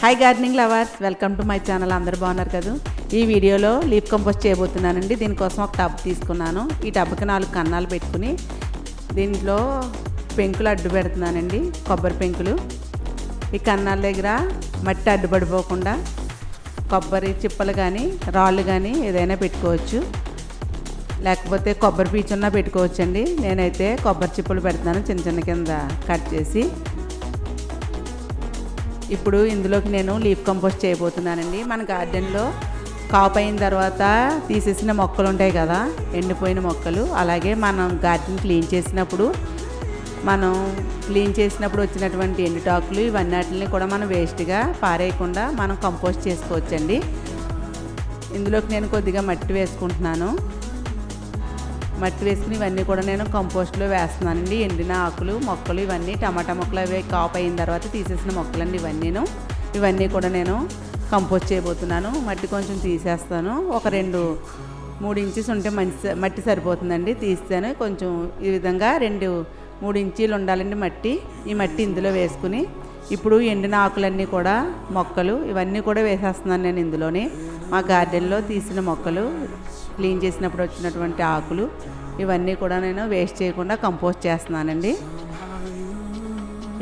Hi gardening lovers, welcome to my channel. అందరు బాగున్నారు కదా. ఈ వీడియోలో లీఫ్ కంపోస్ట్ చేయబోతున్నానండి. దీనికోసం ఒక టబ్ తీసుకున్నాను. ఈ టబ్కి 4 కన్నాలు పెట్టుకుని దీంట్లో పెంకులు అడ్డు పెడుతున్నానండి, కొబ్బరి పెంకులు. ఈ కన్నాల దగ్గర మట్టి అడ్డుపడిపోకుండా కొబ్బరి చిప్పలు కానీ రాళ్ళు కానీ ఏదైనా పెట్టుకోవచ్చు, లేకపోతే కొబ్బరి పీచున్నా పెట్టుకోవచ్చండి. నేనైతే కొబ్బరి చిప్పలు పెడుతున్నాను, చిన్న చిన్న కింద కట్ చేసి. ఇప్పుడు ఇందులోకి నేను లీఫ్ కంపోస్ట్ చేయబోతున్నానండి. మన గార్డెన్లో కాపు అయిన తర్వాత తీసేసిన మొక్కలు ఉంటాయి కదా, ఎండిపోయిన మొక్కలు. అలాగే మనం గార్డెన్ క్లీన్ చేసినప్పుడు వచ్చినటువంటి ఎండుటాకులు ఇవన్నిటిని కూడా మనం వేస్ట్గా పారేయకుండా మనం కంపోస్ట్ చేసుకోవచ్చండి. ఇందులోకి నేను కొద్దిగా మట్టి వేసుకుంటున్నాను. మట్టి వేసుకుని ఇవన్నీ కూడా నేను కంపోస్ట్లో వేస్తున్నానండి. ఎండిన ఆకులు, మొక్కలు ఇవన్నీ, టమాటా మొక్కలు అవి కాపు అయిన తర్వాత తీసేసిన మొక్కలండి ఇవన్నీ కూడా నేను కంపోస్ట్ చేయబోతున్నాను. మట్టి కొంచెం తీసేస్తాను. ఒక 2-3 ఇంచెస్ ఉంటే మట్టి సరిపోతుందండి. తీస్తాను కొంచెం. ఈ విధంగా 2-3 ఇంచీలు ఉండాలండి మట్టి. ఈ మట్టి ఇందులో వేసుకుని ఇప్పుడు ఎండిన ఆకులన్నీ కూడా, మొక్కలు ఇవన్నీ కూడా వేసేస్తున్నాను నేను ఇందులోనే. మా గార్డెన్లో తీసిన మొక్కలు, క్లీన్ చేసినప్పుడు వచ్చినటువంటి ఆకులు ఇవన్నీ కూడా నేను వేస్ట్ చేయకుండా కంపోస్ట్ చేస్తున్నానండి.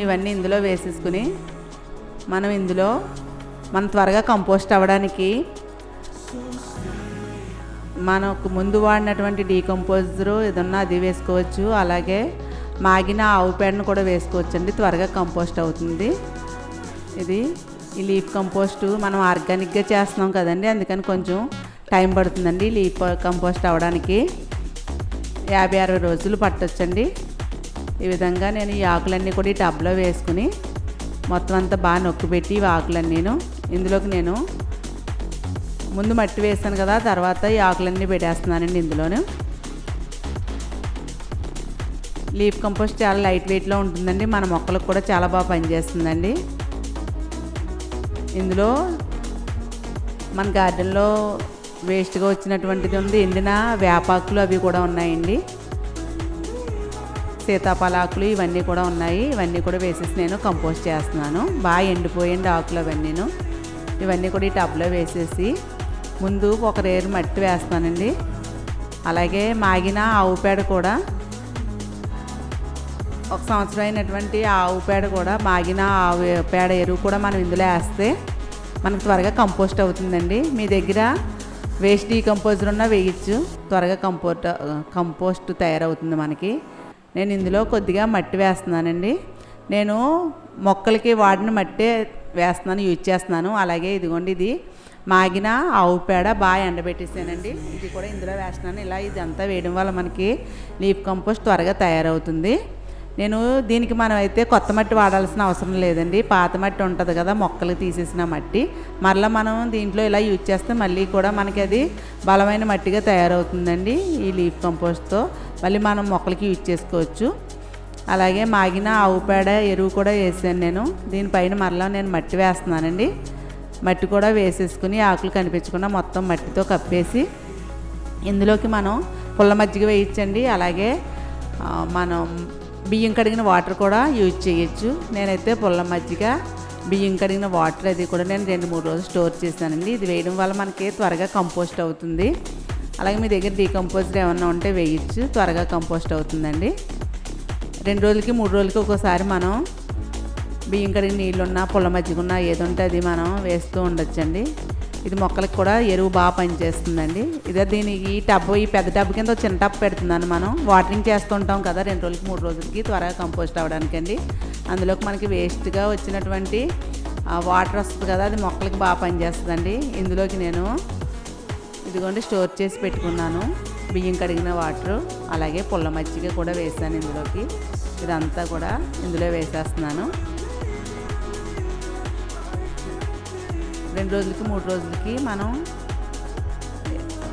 ఇవన్నీ ఇందులో వేసేసుకుని మనం త్వరగా కంపోస్ట్ అవ్వడానికి మనకు ముందు వాడినటువంటి డీకంపోజరు ఏదన్నా అది వేసుకోవచ్చు. అలాగే మాగిన ఆవు పేడను కూడా వేసుకోవచ్చు అండి, త్వరగా కంపోస్ట్ అవుతుంది. ఈ లీఫ్ కంపోస్ట్ మనం ఆర్గానిక్గా చేస్తున్నాం కదండి, అందుకని కొంచెం టైం పడుతుందండి లీఫ్ కంపోస్ట్ అవ్వడానికి. 50-60 రోజులు పట్టొచ్చండి. ఈ విధంగా నేను ఈ ఆకులన్నీ కూడా ఈ టబ్లో వేసుకుని మొత్తం అంతా బాగా నొక్కిపెట్టి ఈ ఆకులన్నీను ఇందులోకి నేను ముందు మట్టి వేస్తాను కదా, తర్వాత ఈ ఆకులన్నీ పెట్టేస్తున్నానండి ఇందులోను. లీఫ్ కంపోస్ట్ చాలా లైట్ వెయిట్లో ఉంటుందండి, మన మొక్కలకు కూడా చాలా బాగా పనిచేస్తుందండి. ఇందులో మన గార్డెన్లో వేస్ట్గా వచ్చినటువంటిది ఉంది, ఎండిన వేపాకులు అవి కూడా ఉన్నాయండి, సీతాఫలాకులు ఇవన్నీ కూడా ఉన్నాయి. ఇవన్నీ కూడా వేసేసి నేను కంపోస్ట్ చేస్తున్నాను. బాగా ఎండిపోయింది ఆకులు ఇవన్నీ కూడా ఈ టబ్లో వేసేసి ముందు ఒక రేరు మట్టి వేస్తానండి. అలాగే మాగిన ఆవు పేడ కూడా, 1 సంవత్సరం అయినటువంటి ఆవు పేడ కూడా, మాగిన ఆవు పేడ ఎరువు కూడా మనం ఇందులో వేస్తే మనకు త్వరగా కంపోస్ట్ అవుతుందండి. మీ దగ్గర వేస్ట్ డీకంపోజర్ ఉన్నా వేయచ్చు, త్వరగా కంపోస్ట్ తయారవుతుంది మనకి. నేను ఇందులో కొద్దిగా మట్టి వేస్తున్నానండి. నేను మొక్కలకి వాడిన మట్టి వేస్తున్నాను, యూజ్ చేస్తున్నాను. అలాగే ఇదిగోండి, ఇది మాగిన ఆవు పేడ బాగా ఎండబెట్టేసానండి, ఇది కూడా ఇందులో వేస్తున్నాను. ఇదంతా వేయడం వల్ల మనకి లీఫ్ కంపోస్ట్ త్వరగా తయారవుతుంది. నేను దీనికి మనం అయితే కొత్త మట్టి వాడాల్సిన అవసరం లేదండి. పాత మట్టి ఉంటుంది కదా, మొక్కలు తీసేసిన మట్టి, మరలా మనం దీంట్లో ఇలా యూజ్ చేస్తే మళ్ళీ కూడా మనకి అది బలమైన మట్టిగా తయారవుతుందండి. ఈ లీఫ్ కంపోస్ట్తో మళ్ళీ మనం మొక్కలకి యూజ్ చేసుకోవచ్చు. అలాగే మాగిన ఆవు పేడ ఎరువు కూడా వేసాను నేను. దీనిపైన మరలా నేను మట్టి వేస్తున్నానండి. మట్టి కూడా వేసేసుకుని ఆకులు కనిపించకుండా మొత్తం మట్టితో కప్పేసి ఇందులోకి మనం పుల్ల మజ్జిగ వేయచ్చండి. అలాగే మనం బియ్యం కడిగిన వాటర్ కూడా యూజ్ చేయొచ్చు. నేనైతే పుల్ల మజ్జిగ బియ్యం కడిగిన వాటర్ అది కూడా నేను 2-3 రోజులు స్టోర్ చేశానండి. ఇది వేయడం వల్ల మనకి త్వరగా కంపోస్ట్ అవుతుంది. అలాగే మీ దగ్గర డీకంపోజ్డ్ ఏమన్నా ఉంటే వేయచ్చు, త్వరగా కంపోస్ట్ అవుతుందండి. 2 రోజులకి 3 రోజులకి ఒక్కోసారి మనం బియ్యం కడిగిన నీళ్ళున్నా పుల్ల మజ్జిగున్నా ఏది ఉంటే అది మనం వేస్తూ ఉండొచ్చండి. ఇది మొక్కలకు కూడా ఎరువు బాగా పనిచేస్తుందండి. దీనికి ఈ పెద్ద టబ్ కింద చిన్న టబ్ పెడుతున్నాను. మనం వాటరింగ్ చేస్తూ ఉంటాం కదా 2 రోజులకి 3 రోజులకి త్వరగా కంపోస్ట్ అవ్వడానికండి. అందులోకి మనకి వేస్ట్గా వచ్చినటువంటి వాటర్ వస్తుంది కదా, అది మొక్కలకి బాగా పనిచేస్తుందండి. ఇందులోకి నేను ఇదిగోండి స్టోర్ చేసి పెట్టుకున్నాను బియ్యం కడిగిన వాటరు, అలాగే పుల్ల మజ్జిగ కూడా వేసాను ఇందులోకి. ఇదంతా కూడా ఇందులో వేసేస్తున్నాను. 2 రోజులకి 3 రోజులకి మనం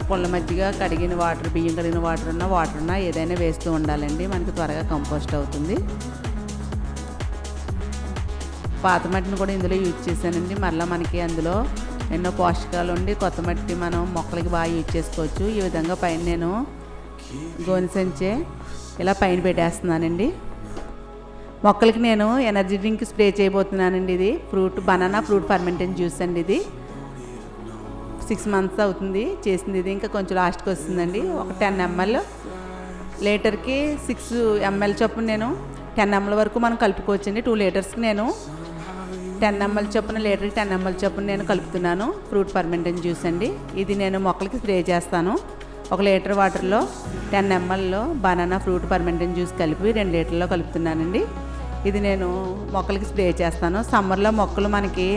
పుల్ల మజ్జిగ, కడిగిన వాటర్, బియ్యం కడిగిన వాటర్ ఉన్నా ఏదైనా వేస్తూ ఉండాలండి. మనకి త్వరగా కంపోస్ట్ అవుతుంది. పాత మట్టిని కూడా ఇందులో యూజ్ చేశానండి. మళ్ళీ మనకి అందులో ఎన్నో పోషకాలు ఉండి కొత్త మట్టి మనం మొక్కలకి బాగా యూజ్ చేసుకోవచ్చు. ఈ విధంగా పైన నేను గోనె సంచే ఇలా పైన పెట్టేస్తున్నానండి. మొక్కలకి నేను ఎనర్జీ డ్రింక్ స్ప్రే చేయబోతున్నానండి. ఇది బనానా ఫ్రూట్ ఫర్మెంటేషన్ జ్యూస్ అండి. ఇది 6 months అవుతుంది చేసింది. ఇది ఇంకా కొంచెం లాస్ట్కి వస్తుందండి. ఒక 10 ml లీటర్కి 6 ml చొప్పున నేను 10 ml వరకు మనం కలుపుకోవచ్చండి. 2 లీటర్స్కి నేను 10 ml చొప్పున, లీటర్కి 10 ml చొప్పున నేను కలుపుతున్నాను. ఫ్రూట్ ఫర్మెంటేషన్ జ్యూస్ అండి. ఇది నేను మొక్కలకి స్ప్రే చేస్తాను. 1 లీటర్ వాటర్లో 10 ml banana fruit fermentation juice కలిపి 2 లీటర్లో కలుపుతున్నానండి. ఇది నేను మొక్కలకి స్ప్రే చేస్తాను. సమ్మర్లో మొక్కలు మనకి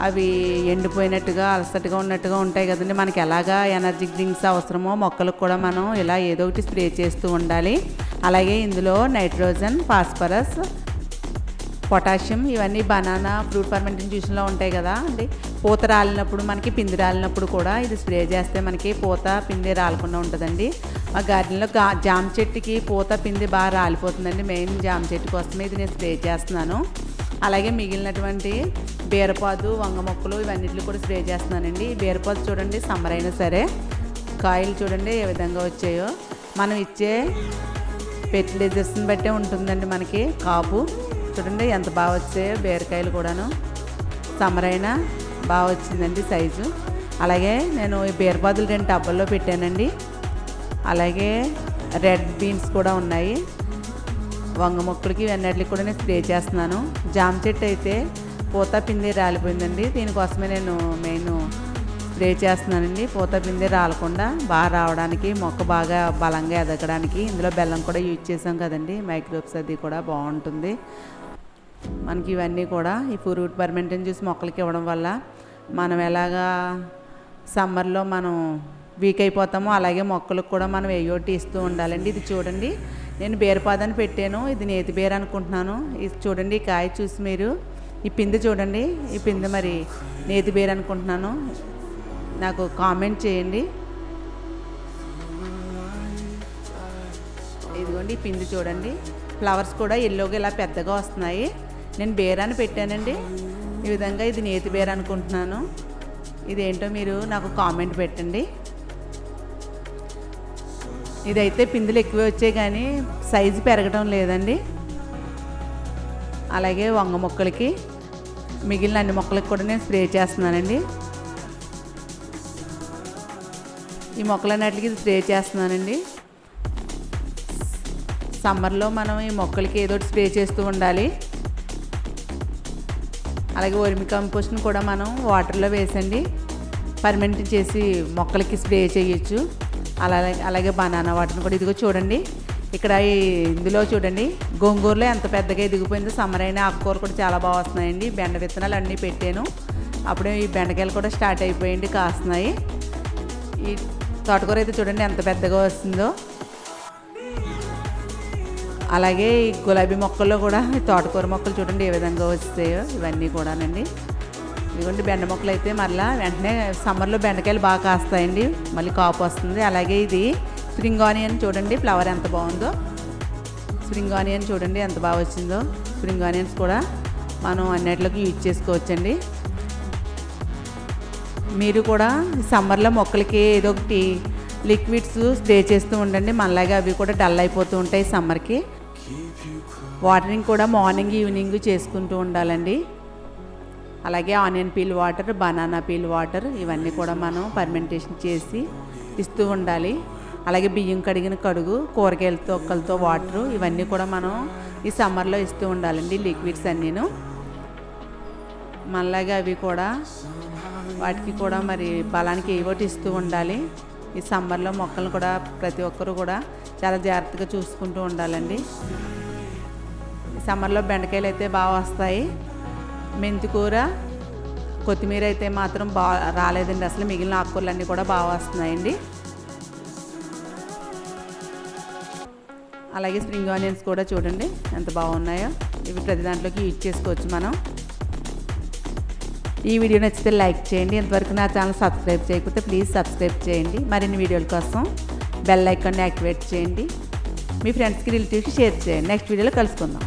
అవి ఎండిపోయినట్టుగా అలసటగా ఉన్నట్టుగా ఉంటాయి కదండి. మనకి ఎలాగా ఎనర్జీ డ్రింక్స్ అవసరమో మొక్కలకు కూడా మనం ఇలా ఏదో ఒకటి స్ప్రే చేస్తూ ఉండాలి. అలాగే ఇందులో నైట్రోజన్, ఫాస్ఫరస్, పొటాషియం ఇవన్నీ బనానా ఫ్రూట్ ఫర్మెంటేషన్ జ్యూస్లో ఉంటాయి కదా అండి. పూత రాలినప్పుడు, మనకి పిండి రాలినప్పుడు కూడా ఇది స్ప్రే చేస్తే మనకి పూత పిండి రాలకుండా ఉంటుందండి. మా గార్డెన్లో జామ చెట్టుకి పూత పిండి బాగా రాలిపోతుందండి. మెయిన్ జామ చెట్టు కోసమే ఇది నేను స్ప్రే చేస్తున్నాను. అలాగే మిగిలినటువంటి బీరపాదు, వంగ మొక్కలు ఇవన్నిటిని కూడా స్ప్రే చేస్తున్నానండి. బీరపాదు చూడండి, సమ్మర్ అయినా సరే కాయలు చూడండి ఏ విధంగా వచ్చాయో. మనం ఇచ్చే ఫెర్టిలైజర్స్ని బట్టే ఉంటుందండి మనకి కాపు. చూడండి ఎంత బాగా వచ్చాయో బీరకాయలు కూడాను. సమ్మర్ అయినా బాగా వచ్చిందండి సైజు. అలాగే నేను ఈ బీరపాదులు 2 టబ్బల్లో పెట్టానండి. అలాగే రెడ్ బీన్స్ కూడా ఉన్నాయి. వంగ మొక్కలకి ఇవన్నిటికి కూడా నేను స్ప్రే చేస్తున్నాను. జామ చెట్టు అయితే పూత పిండి రాలిపోయిందండి. దీనికోసమే నేను మెయిన్ స్ప్రే చేస్తున్నానండి. పూత పిండి రాలకుండా బాగా రావడానికి, మొక్క బాగా బలంగా ఎదగడానికి. ఇందులో బెల్లం కూడా యూజ్ చేసాం కదండి, మైక్రోబ్స్ అది కూడా బాగుంటుంది మనకి. ఇవన్నీ కూడా ఈ ఫ్రూట్ ఫర్మెంటేషన్ జ్యూస్ మొక్కలకి ఇవ్వడం వల్ల మనం ఎలాగా సమ్మర్లో మనం వీక్ అయిపోతామో అలాగే మొక్కలకు కూడా మనం ఏయోటి ఇస్తూ ఉండాలండి. ఇది చూడండి, నేను బీరపాదని పెట్టాను. ఇది నేతి బీర అనుకుంటున్నాను. ఇది చూడండి, ఈ కాయ చూసి మీరు ఈ పిండి చూడండి. ఈ పిండి మరి నేతి బీర అనుకుంటున్నాను. నాకు కామెంట్ చేయండి. ఇదిగోండి ఈ పిండి చూడండి, ఫ్లవర్స్ కూడా ఎల్లోగా ఇలా పెద్దగా వస్తున్నాయి. నేను బీరాన్ని పెట్టానండి. ఈ విధంగా ఇది నేతి బీర అనుకుంటున్నాను. ఇదేంటో మీరు నాకు కామెంట్ పెట్టండి. ఇదైతే పిందులు ఎక్కువ వచ్చాయి కానీ సైజు పెరగడం లేదండి. అలాగే వంగ మొక్కలకి, మిగిలిన అన్ని మొక్కలకి కూడా నేను స్ప్రే చేస్తున్నానండి. ఈ మొక్కలన్నిటికి స్ప్రే చేస్తున్నానండి. సమ్మర్లో మనం ఈ మొక్కలకి ఏదో ఒకటి స్ప్రే చేస్తూ ఉండాలి. అలాగే వర్మి కంపోస్ట్ని కూడా మనం వాటర్లో వేసండి ఫర్మెంట్ చేసి మొక్కలకి స్ప్రే చేయొచ్చు. అలాగే బనానా వాటర్ని కూడా. ఇదిగో చూడండి ఇక్కడ ఇందులో చూడండి గోంగూరలో ఎంత పెద్దగా ఎదిగిపోయిందో. సమ్మర్ అయినా ఆకుకూర కూడా చాలా బాగా వస్తున్నాయండి. బెండ విత్తనాలు అన్నీ పెట్టాను. అప్పుడే ఈ బెండకాయలు కూడా స్టార్ట్ అయిపోయింది, కాస్తున్నాయి. ఈ తోటకూర అయితే చూడండి ఎంత పెద్దగా వస్తుందో. అలాగే ఈ గులాబీ మొక్కల్లో కూడా ఈ తోటకూర మొక్కలు చూడండి ఏ విధంగా వస్తాయో. ఇవన్నీ కూడానండి. ఇదిగోండి బెండ మొక్కలు అయితే మళ్ళీ వెంటనే సమ్మర్లో బెండకాయలు బాగా కాస్తాయండి, మళ్ళీ కాపు వస్తుంది. అలాగే ఇది స్ప్రింగ్ ఆనియన్ చూడండి, ఫ్లవర్ ఎంత బాగుందో. స్ప్రింగ్ ఆనియన్ చూడండి ఎంత బాగా వచ్చిందో. స్ప్రింగ్ ఆనియన్స్ కూడా మనం అన్నిటిలోకి యూజ్ చేసుకోవచ్చండి. మీరు కూడా సమ్మర్లో మొక్కలకి ఏదో ఒకటి లిక్విడ్స్ స్ప్రే చేస్తూ ఉండండి. మనలాగే అవి కూడా డల్ అయిపోతూ ఉంటాయి సమ్మర్కి. వాటరింగ్ కూడా మార్నింగ్ ఈవినింగ్ చేసుకుంటూ ఉండాలండి. అలాగే onion peel water, banana peel water ఇవన్నీ కూడా మనం ఫర్మెంటేషన్ చేసి ఇస్తూ ఉండాలి. అలాగే బియ్యం కడిగిన కడుగు, కూరగాయల తొక్కలతో వాటరు ఇవన్నీ కూడా మనం ఈ సమ్మర్లో ఇస్తూ ఉండాలండి. లిక్విడ్స్ అన్నీను మళ్ళాగా అవి కూడా వాటికి కూడా మరి బలానికి ఏవోటి ఇస్తూ ఉండాలి. ఈ సమ్మర్లో మొక్కలను కూడా ప్రతి ఒక్కరు కూడా చాలా జాగ్రత్తగా చూసుకుంటూ ఉండాలండి. ఈ సమ్మర్లో బెండకాయలు అయితే బాగా వస్తాయి. మెంతికూర, కొత్తిమీర అయితే మాత్రం బాగా రాలేదండి అసలు. మిగిలిన ఆకుకూరలన్నీ కూడా బాగా వస్తున్నాయండి. అలాగే స్ప్రింగ్ ఆనియన్స్ కూడా చూడండి ఎంత బాగున్నాయో. ఇవి ప్రతి దాంట్లోకి యూజ్ చేసుకోవచ్చు మనం. ఈ వీడియో నచ్చితే లైక్ చేయండి. ఇంతవరకు నా ఛానల్ సబ్స్క్రైబ్ చేయకపోతే ప్లీజ్ సబ్స్క్రైబ్ చేయండి. మరిన్ని వీడియోల కోసం బెల్ ఐకాన్ని యాక్టివేట్ చేయండి. మీ ఫ్రెండ్స్కి, రిలేటివ్స్కి షేర్ చేయండి. నెక్స్ట్ వీడియోలో కలుసుకుందాం.